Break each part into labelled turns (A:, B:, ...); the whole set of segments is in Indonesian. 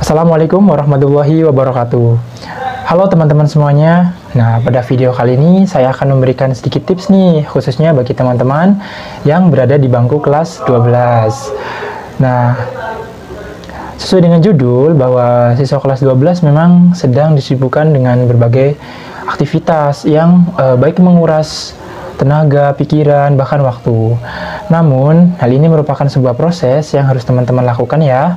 A: Assalamualaikum warahmatullahi wabarakatuh. Halo teman-teman semuanya. Nah, pada video kali ini saya akan memberikan sedikit tips nih, khususnya bagi teman-teman yang berada di bangku kelas 12. Nah, sesuai dengan judul bahwa siswa kelas 12 memang sedang disibukkan dengan berbagai aktivitas yang baik menguras tenaga, pikiran, bahkan waktu. Namun, hal ini merupakan sebuah proses yang harus teman-teman lakukan ya.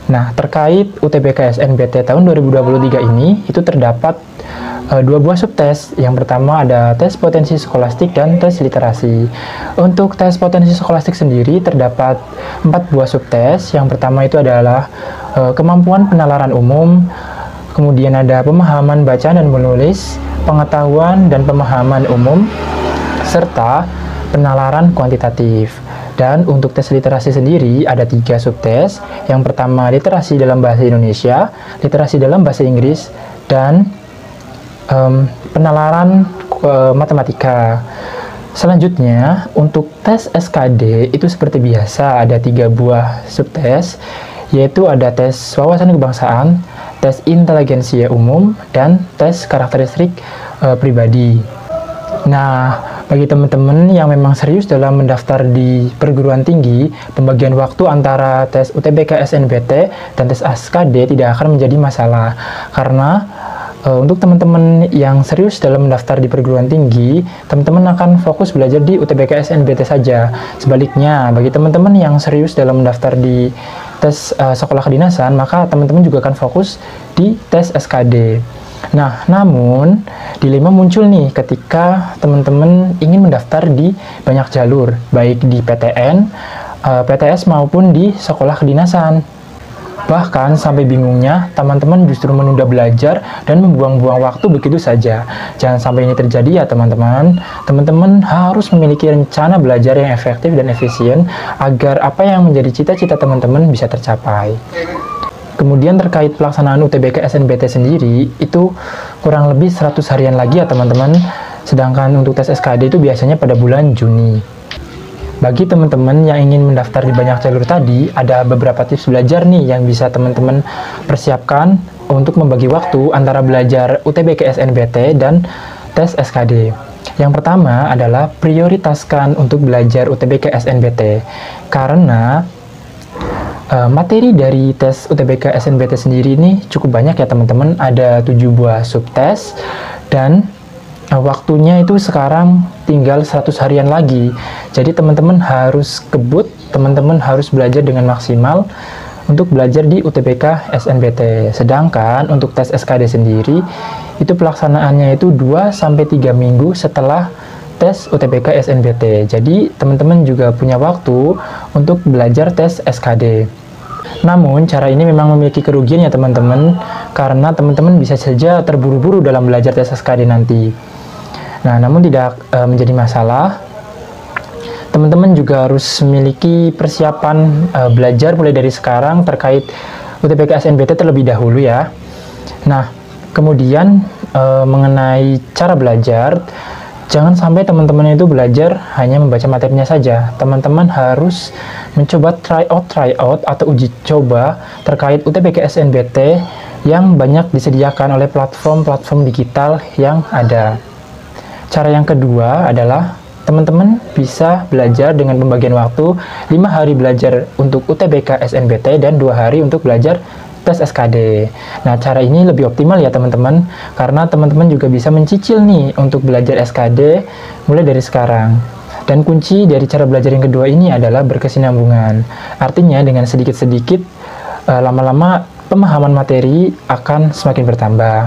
A: Nah, terkait UTBK SNBT tahun 2023 ini, itu terdapat dua buah subtes. Yang pertama ada tes potensi skolastik dan tes literasi. Untuk tes potensi skolastik sendiri terdapat 4 buah subtes. Yang pertama itu adalah kemampuan penalaran umum, kemudian ada pemahaman baca dan menulis, pengetahuan dan pemahaman umum, serta penalaran kuantitatif. Dan untuk tes literasi sendiri ada 3 subtes. Yang pertama literasi dalam bahasa Indonesia, literasi dalam bahasa Inggris, dan penalaran matematika. Selanjutnya untuk tes SKD itu seperti biasa ada 3 buah subtes, yaitu ada tes wawasan kebangsaan, tes inteligensia umum, dan tes karakteristik pribadi. Nah, bagi teman-teman yang memang serius dalam mendaftar di perguruan tinggi, pembagian waktu antara tes UTBK SNBT dan tes SKD tidak akan menjadi masalah. Karena untuk teman-teman yang serius dalam mendaftar di perguruan tinggi, teman-teman akan fokus belajar di UTBK SNBT saja. Sebaliknya, bagi teman-teman yang serius dalam mendaftar di tes sekolah kedinasan, maka teman-teman juga akan fokus di tes SKD. Nah, namun dilema muncul nih ketika teman-teman ingin mendaftar di banyak jalur, baik di PTN, PTS maupun di sekolah kedinasan. Bahkan sampai bingungnya teman-teman justru menunda belajar dan membuang-buang waktu begitu saja. Jangan sampai ini terjadi ya teman-teman. Teman-teman harus memiliki rencana belajar yang efektif dan efisien agar apa yang menjadi cita-cita teman-teman bisa tercapai. Kemudian terkait pelaksanaan UTBK SNBT sendiri, itu kurang lebih 100 harian lagi ya teman-teman. Sedangkan untuk tes SKD itu biasanya pada bulan Juni. Bagi teman-teman yang ingin mendaftar di banyak jalur tadi, ada beberapa tips belajar nih yang bisa teman-teman persiapkan untuk membagi waktu antara belajar UTBK SNBT dan tes SKD. Yang pertama adalah prioritaskan untuk belajar UTBK SNBT. Karena materi dari tes UTBK SNBT sendiri ini cukup banyak ya teman-teman, ada 7 buah subtes dan waktunya itu sekarang tinggal 100 harian lagi. Jadi teman-teman harus kebut, teman-teman harus belajar dengan maksimal untuk belajar di UTBK SNBT. Sedangkan untuk tes SKD sendiri itu pelaksanaannya itu 2-3 minggu setelah tes UTBK SNBT. Jadi teman-teman juga punya waktu untuk belajar tes SKD. Namun cara ini memang memiliki kerugian ya teman-teman, karena teman-teman bisa saja terburu-buru dalam belajar tes SKD nanti. Nah, namun tidak menjadi masalah. Teman-teman juga harus memiliki persiapan belajar mulai dari sekarang terkait UTBK SNBT terlebih dahulu ya. Nah, kemudian mengenai cara belajar, jangan sampai teman-teman itu belajar hanya membaca materinya saja. Teman-teman harus mencoba try out atau uji coba terkait UTBK SNBT yang banyak disediakan oleh platform-platform digital yang ada. Cara yang kedua adalah teman-teman bisa belajar dengan pembagian waktu 5 hari belajar untuk UTBK SNBT dan 2 hari untuk belajar tes SKD. Nah, cara ini lebih optimal ya teman-teman, karena teman-teman juga bisa mencicil nih untuk belajar SKD mulai dari sekarang. Dan kunci dari cara belajar yang kedua ini adalah berkesinambungan. Artinya dengan sedikit-sedikit, lama-lama pemahaman materi akan semakin bertambah.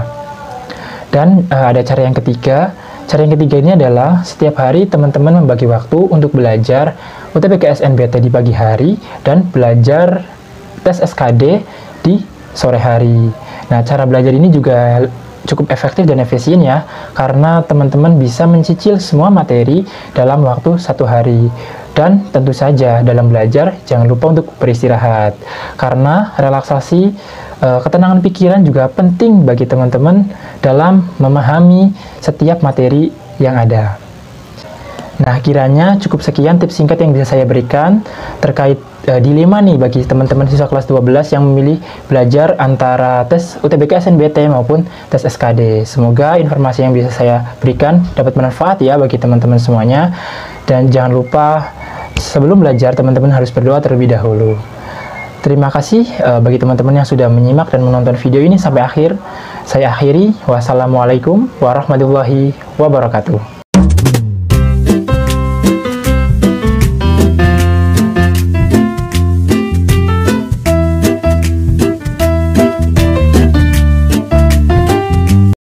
A: Dan ada cara yang ketiga. Cara yang ketiga ini adalah setiap hari teman-teman membagi waktu untuk belajar UTBK SNBT di pagi hari dan belajar tes SKD di sore hari. Nah, cara belajar ini juga cukup efektif dan efisien ya, karena teman-teman bisa mencicil semua materi dalam waktu 1 hari. Dan tentu saja dalam belajar jangan lupa untuk beristirahat, karena relaksasi, ketenangan pikiran juga penting bagi teman-teman dalam memahami setiap materi yang ada. Nah, kiranya cukup sekian tips singkat yang bisa saya berikan terkait dilema nih bagi teman-teman siswa kelas 12 yang memilih belajar antara tes UTBK SNBT maupun tes SKD. Semoga informasi yang bisa saya berikan dapat bermanfaat ya bagi teman-teman semuanya. Dan jangan lupa sebelum belajar teman-teman harus berdoa terlebih dahulu. Terima kasih bagi teman-teman yang sudah menyimak dan menonton video ini sampai akhir. Saya akhiri. Wassalamualaikum warahmatullahi wabarakatuh.